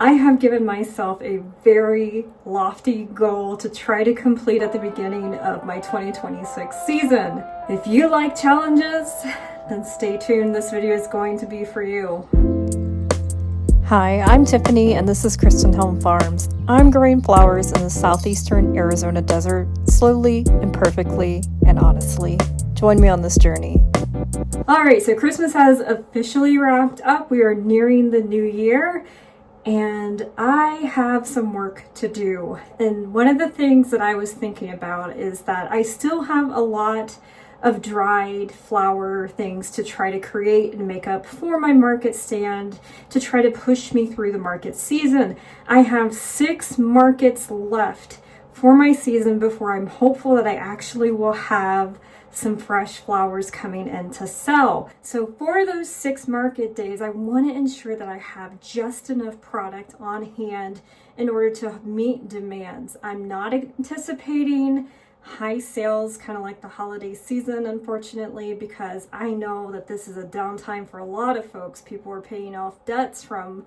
I have given myself a very lofty goal to try to complete at the beginning of my 2026 season. If you like challenges, then stay tuned. This video is going to be for you. Hi, I'm Tiffany and this is Kristen Home Farms. I'm growing flowers in the southeastern Arizona desert, slowly, imperfectly, and honestly. Join me on this journey. Alright, so Christmas has officially wrapped up. We are nearing the new year. And I have some work to do. And one of the things that I was thinking about is that I still have a lot of dried flower things to try to create and make up for my market stand to try to push me through the market season. I have 6 markets left for my season before I'm hopeful that I actually will have some fresh flowers coming in to sell. So for those 6 market days, I want to ensure that I have just enough product on hand in order to meet demands. I'm not anticipating high sales, kind of like the holiday season, unfortunately, because I know that this is a downtime for a lot of folks. People are paying off debts from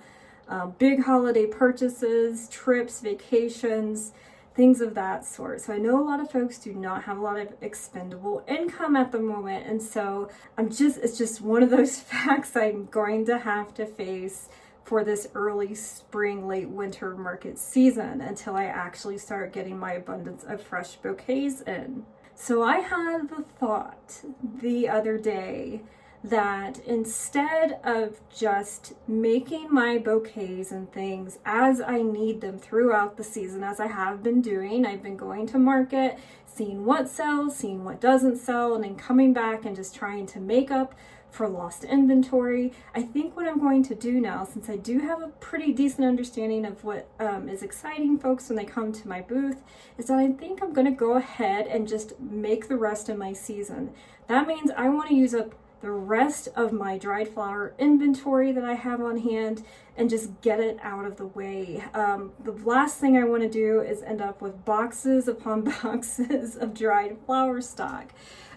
big holiday purchases, trips, vacations, things of that sort. So I know a lot of folks do not have a lot of expendable income at the moment. And so it's just one of those facts I'm going to have to face for this early spring, late winter market season until I actually start getting my abundance of fresh bouquets in. So I had the thought the other day that instead of just making my bouquets and things as I need them throughout the season, as I have been doing, I've been going to market, seeing what sells, seeing what doesn't sell, and then coming back and just trying to make up for lost inventory. I think what I'm going to do now, since I do have a pretty decent understanding of what is exciting folks when they come to my booth, is that I think I'm going to go ahead and just make the rest of my season. That means I want to use up the rest of my dried flower inventory that I have on hand and just get it out of the way. The last thing I want to do is end up with boxes upon boxes of dried flower stock.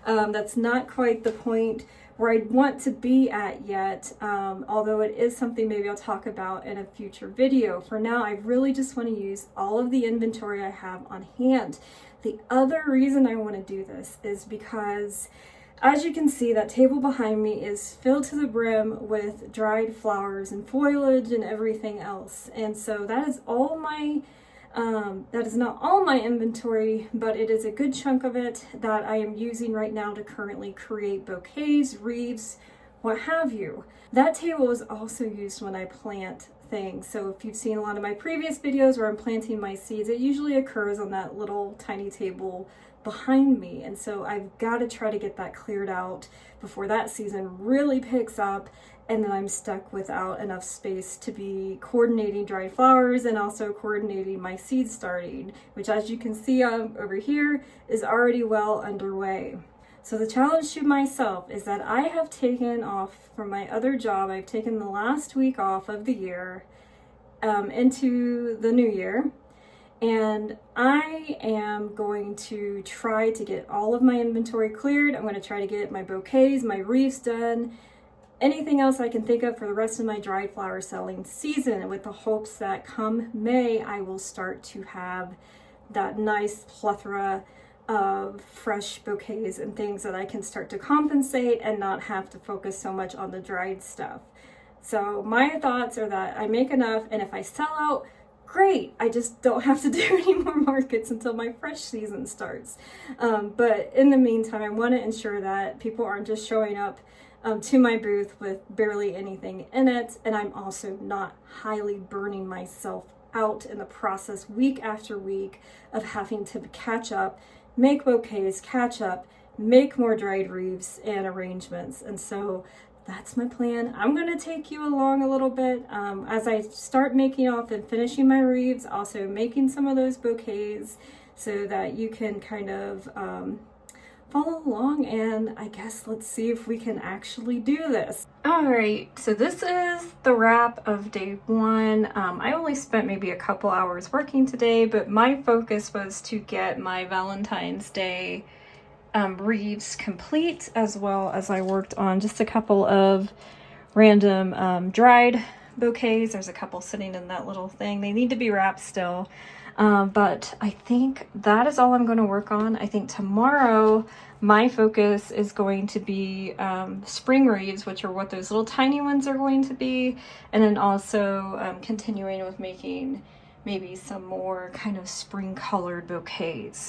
That's not quite the point where I'd want to be at yet, although it is something maybe I'll talk about in a future video. For now, I really just want to use all of the inventory I have on hand. The other reason I want to do this is because, as you can see, that table behind me is filled to the brim with dried flowers and foliage and everything else. And so that is all my, that is not all my inventory, but it is a good chunk of it that I am using right now to currently create bouquets, wreaths, what have you. That table is also used when I plant things. So if you've seen a lot of my previous videos where I'm planting my seeds, it usually occurs on that little tiny table behind me. And so I've got to try to get that cleared out before that season really picks up, and then I'm stuck without enough space to be coordinating dried flowers and also coordinating my seed starting, which, as you can see over here, is already well underway. So the challenge to myself is that I have taken off from my other job. I've taken the last week off of the year into the new year. And I am going to try to get all of my inventory cleared. I'm going to try to get my bouquets, my wreaths done, anything else I can think of for the rest of my dried flower selling season, with the hopes that come May, I will start to have that nice plethora of fresh bouquets and things that I can start to compensate and not have to focus so much on the dried stuff. So my thoughts are that I make enough, and if I sell out, great, I just don't have to do any more markets until my fresh season starts. But in the meantime, I want to ensure that people aren't just showing up to my booth with barely anything in it, and I'm also not highly burning myself out in the process week after week of having to catch up, make bouquets, catch up, make more dried wreaths and arrangements. And so that's my plan. I'm going to take you along a little bit as I start making off and finishing my wreaths, also making some of those bouquets so that you can kind of follow along, and I guess let's see if we can actually do this. All right, so this is the wrap of day 1. I only spent maybe a couple hours working today, but my focus was to get my Valentine's Day wreaths complete, as well as I worked on just a couple of random dried bouquets. There's a couple sitting in that little thing. They need to be wrapped still. But I think that is all I'm going to work on. I think tomorrow my focus is going to be spring wreaths, which are what those little tiny ones are going to be. And then also continuing with making maybe some more kind of spring colored bouquets.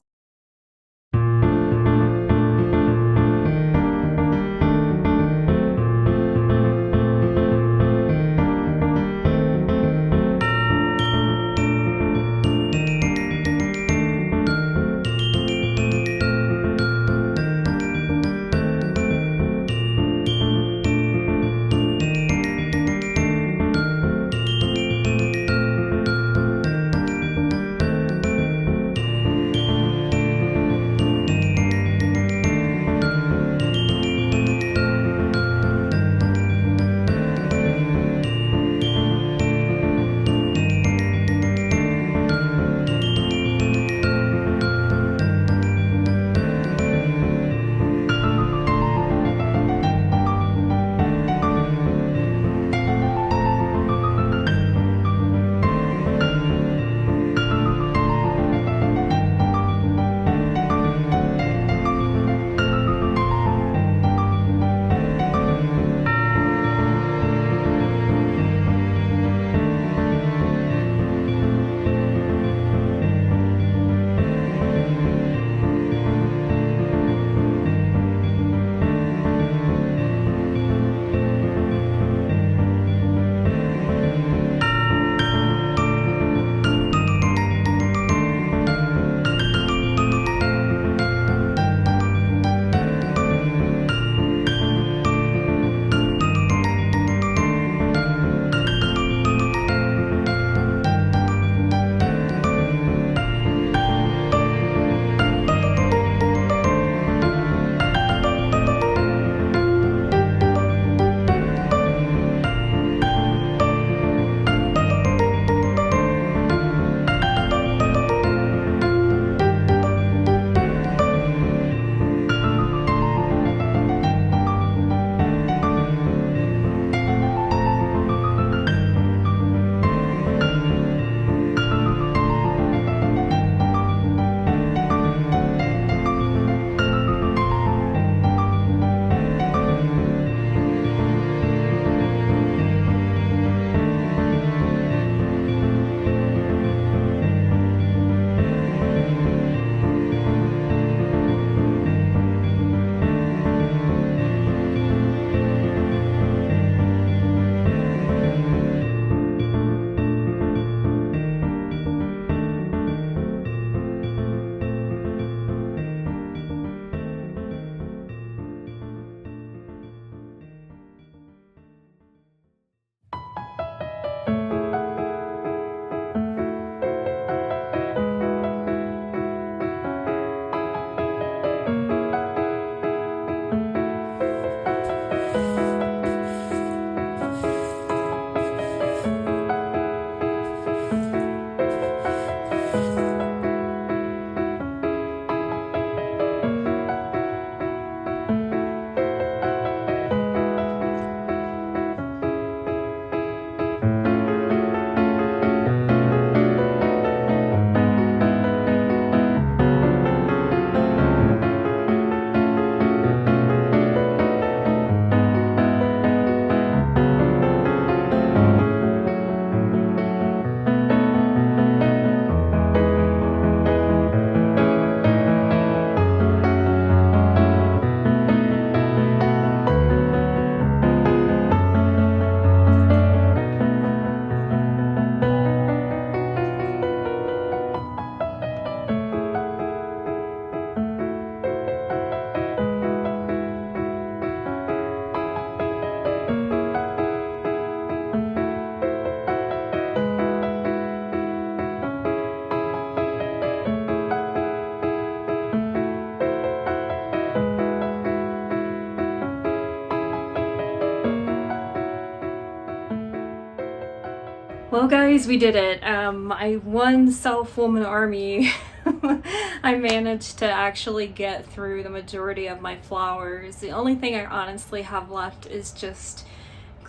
Well guys, we did it. I won Self-Woman Army. I managed to actually get through the majority of my flowers. The only thing I honestly have left is just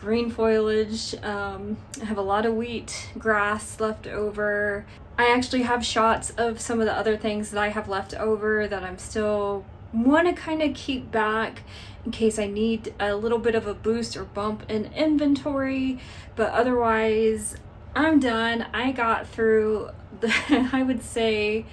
green foliage. I have a lot of wheat grass left over. I actually have shots of some of the other things that I have left over that I'm still want to kind of keep back in case I need a little bit of a boost or bump in inventory. But otherwise, I'm done. I got through I would say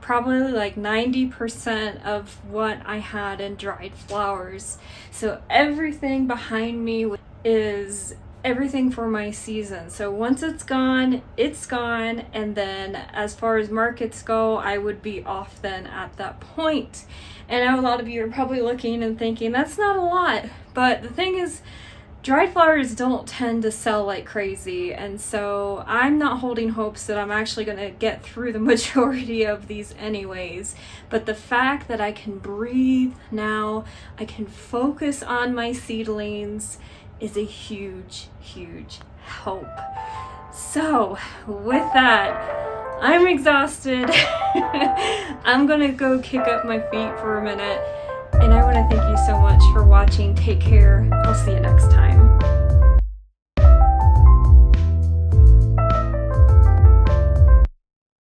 probably like 90% of what I had in dried flowers. So everything behind me is everything for my season. So once it's gone, it's gone. And then as far as markets go, I would be off then at that point. And I know a lot of you are probably looking and thinking that's not a lot, but the thing is, dried flowers don't tend to sell like crazy, and so I'm not holding hopes that I'm actually going to get through the majority of these anyways. But the fact that I can breathe now, I can focus on my seedlings, is a huge, huge help. So with that, I'm exhausted. I'm gonna go kick up my feet for a minute, and I want to thank you so much for watching. Take care. I'll see you next time.